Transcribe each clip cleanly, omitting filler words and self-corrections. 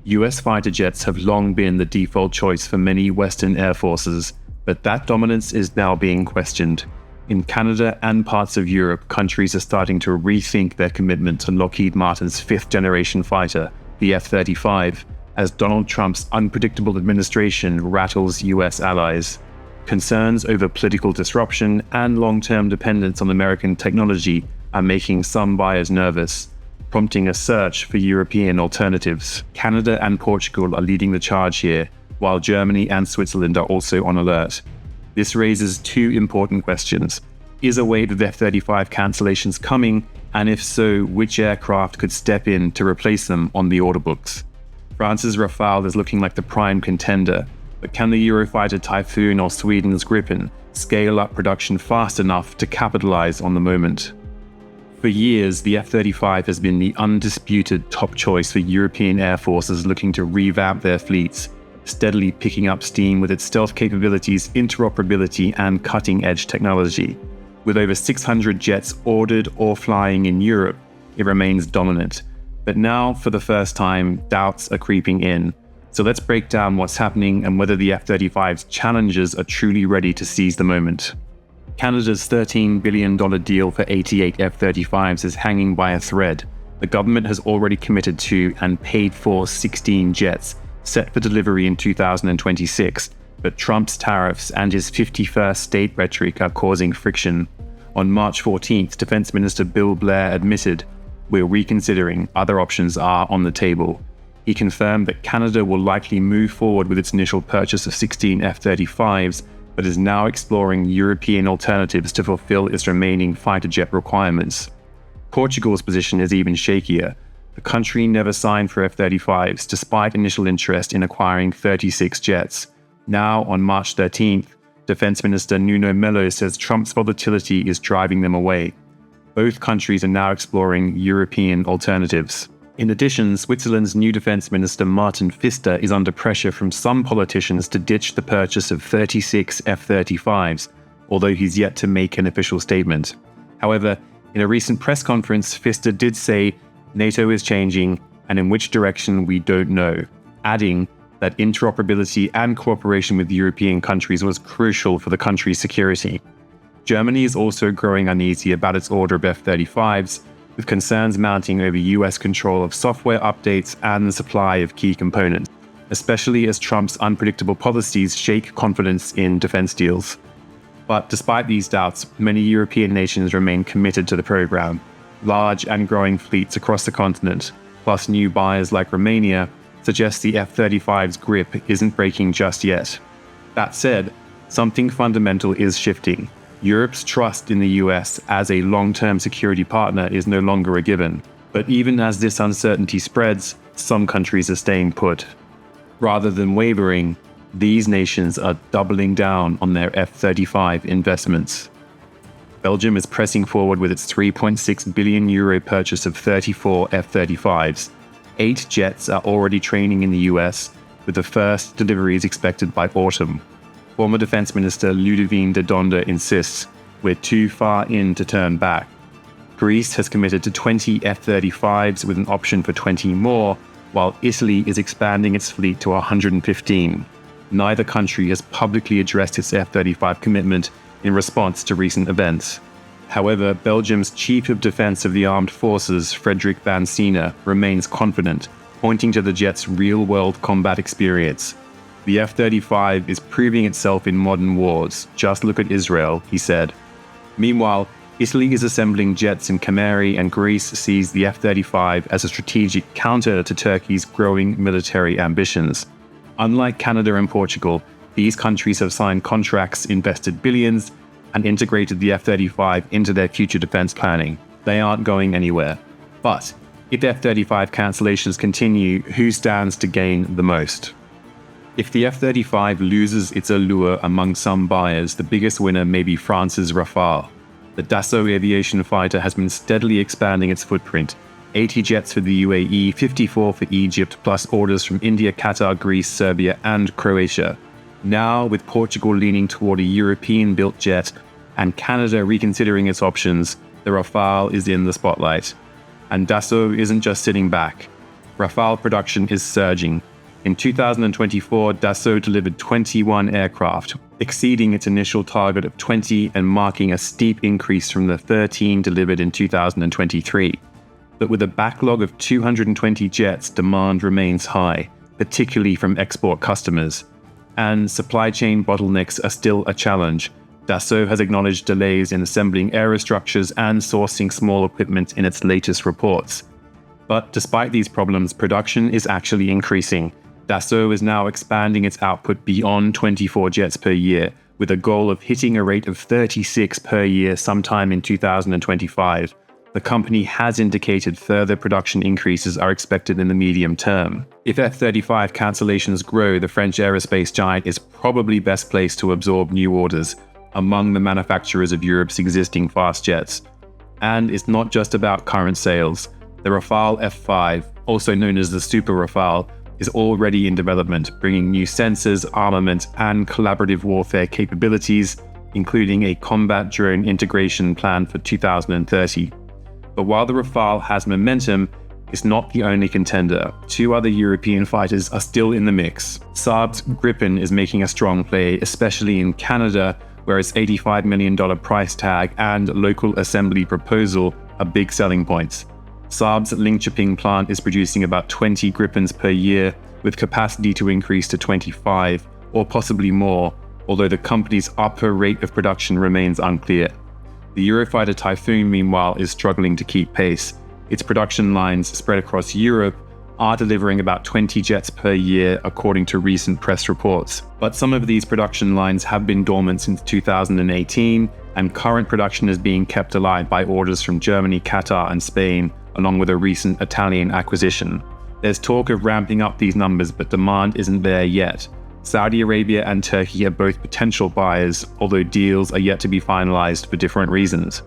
US fighter jets have long been the default choice for many Western air forces, but that dominance is now being questioned. In Canada and parts of Europe, countries are starting to rethink their commitment to Lockheed Martin's fifth-generation fighter, the F-35, as Donald Trump's unpredictable administration rattles US allies. Concerns over political disruption and long-term dependence on American technology are making some buyers nervous, prompting a search for European alternatives. Canada and Portugal are leading the charge here, while Germany and Switzerland are also on alert. This raises two important questions. Is a wave of F-35 cancellations coming? And if so, which aircraft could step in to replace them on the order books? France's Rafale is looking like the prime contender, but can the Eurofighter Typhoon or Sweden's Gripen scale up production fast enough to capitalize on the moment? For years, the F-35 has been the undisputed top choice for European air forces looking to revamp their fleets, steadily picking up steam with its stealth capabilities, interoperability, and cutting-edge technology. With over 600 jets ordered or flying in Europe, it remains dominant. But now, for the first time, doubts are creeping in. So let's break down what's happening and whether the F-35's challengers are truly ready to seize the moment. Canada's $13 billion deal for 88 F-35s is hanging by a thread. The government has already committed to and paid for 16 jets, set for delivery in 2026, but Trump's tariffs and his 51st state rhetoric are causing friction. On March 14th, Defense Minister Bill Blair admitted, "We're reconsidering, other options are on the table." He confirmed that Canada will likely move forward with its initial purchase of 16 F-35s, but is now exploring European alternatives to fulfill its remaining fighter jet requirements. Portugal's position is even shakier. The country never signed for F-35s, despite initial interest in acquiring 36 jets. Now, on March 13th, Defense Minister Nuno Melo says Trump's volatility is driving them away. Both countries are now exploring European alternatives. In addition, Switzerland's new Defense Minister Martin Pfister is under pressure from some politicians to ditch the purchase of 36 F-35s, although he's yet to make an official statement. However, in a recent press conference, Pfister did say NATO is changing, and in which direction we don't know, adding that interoperability and cooperation with European countries was crucial for the country's security. Germany is also growing uneasy about its order of F-35s, with concerns mounting over US control of software updates and the supply of key components, especially as Trump's unpredictable policies shake confidence in defense deals. But despite these doubts, many European nations remain committed to the program. Large and growing fleets across the continent, plus new buyers like Romania, suggest the F-35's grip isn't breaking just yet. That said, something fundamental is shifting. Europe's trust in the US as a long-term security partner is no longer a given. But even as this uncertainty spreads, some countries are staying put. Rather than wavering, these nations are doubling down on their F-35 investments. Belgium is pressing forward with its €3.6 billion purchase of 34 F-35s. 8 jets are already training in the US, with the first deliveries expected by autumn. Former Defense Minister Ludovine de Donda insists, "We're too far in to turn back." Greece has committed to 20 F-35s with an option for 20 more, while Italy is expanding its fleet to 115. Neither country has publicly addressed its F-35 commitment in response to recent events. However, Belgium's Chief of Defense of the Armed Forces, Frederick Bansina, remains confident, pointing to the jet's real-world combat experience. "The F-35 is proving itself in modern wars. Just look at Israel," he said. Meanwhile, Italy is assembling jets in Cameri, and Greece sees the F-35 as a strategic counter to Turkey's growing military ambitions. Unlike Canada and Portugal, these countries have signed contracts, invested billions, and integrated the F-35 into their future defense planning. They aren't going anywhere. But if F-35 cancellations continue, who stands to gain the most? If the F-35 loses its allure among some buyers, the biggest winner may be France's Rafale. The Dassault aviation fighter has been steadily expanding its footprint. 80 jets for the UAE, 54 for Egypt, plus orders from India, Qatar, Greece, Serbia, and Croatia. Now, with Portugal leaning toward a European-built jet and Canada reconsidering its options, the Rafale is in the spotlight. And Dassault isn't just sitting back. Rafale production is surging. In 2024, Dassault delivered 21 aircraft, exceeding its initial target of 20 and marking a steep increase from the 13 delivered in 2023. But with a backlog of 220 jets, demand remains high, particularly from export customers. And supply chain bottlenecks are still a challenge. Dassault has acknowledged delays in assembling aerostructures and sourcing small equipment in its latest reports. But despite these problems, production is actually increasing. Dassault is now expanding its output beyond 24 jets per year, with a goal of hitting a rate of 36 per year sometime in 2025. The company has indicated further production increases are expected in the medium term. If F-35 cancellations grow, the French aerospace giant is probably best placed to absorb new orders among the manufacturers of Europe's existing fast jets. And it's not just about current sales. The Rafale F5, also known as the Super Rafale, is already in development, bringing new sensors, armament, and collaborative warfare capabilities, including a combat drone integration plan for 2030. But while the Rafale has momentum, it's not the only contender. Two other European fighters are still in the mix. Saab's Gripen is making a strong play, especially in Canada, where its $85 million price tag and local assembly proposal are big selling points. Saab's Linköping plant is producing about 20 Gripens per year, with capacity to increase to 25, or possibly more, although the company's upper rate of production remains unclear. The Eurofighter Typhoon, meanwhile, is struggling to keep pace. Its production lines spread across Europe are delivering about 20 jets per year, according to recent press reports. But some of these production lines have been dormant since 2018, and current production is being kept alive by orders from Germany, Qatar, and Spain, along with a recent Italian acquisition. There's talk of ramping up these numbers, but demand isn't there yet. Saudi Arabia and Turkey are both potential buyers, although deals are yet to be finalized for different reasons.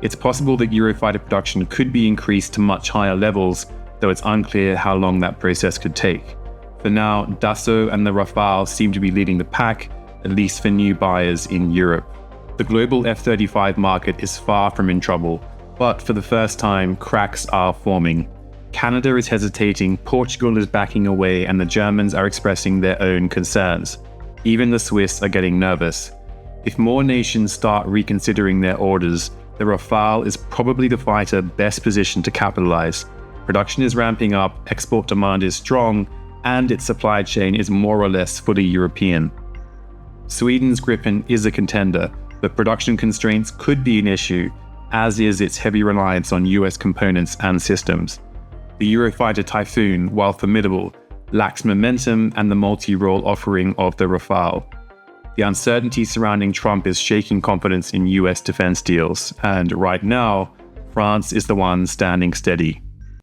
It's possible that Eurofighter production could be increased to much higher levels, though it's unclear how long that process could take. For now, Dassault and the Rafale seem to be leading the pack, at least for new buyers in Europe. The global F-35 market is far from in trouble, but for the first time, cracks are forming. Canada is hesitating, Portugal is backing away, and the Germans are expressing their own concerns. Even the Swiss are getting nervous. If more nations start reconsidering their orders, the Rafale is probably the fighter best positioned to capitalize. Production is ramping up, export demand is strong, and its supply chain is more or less fully European. Sweden's Gripen is a contender, but production constraints could be an issue, as is its heavy reliance on US components and systems. The Eurofighter Typhoon, while formidable, lacks momentum and the multi-role offering of the Rafale. The uncertainty surrounding Trump is shaking confidence in US defense deals, and right now, France is the one standing steady.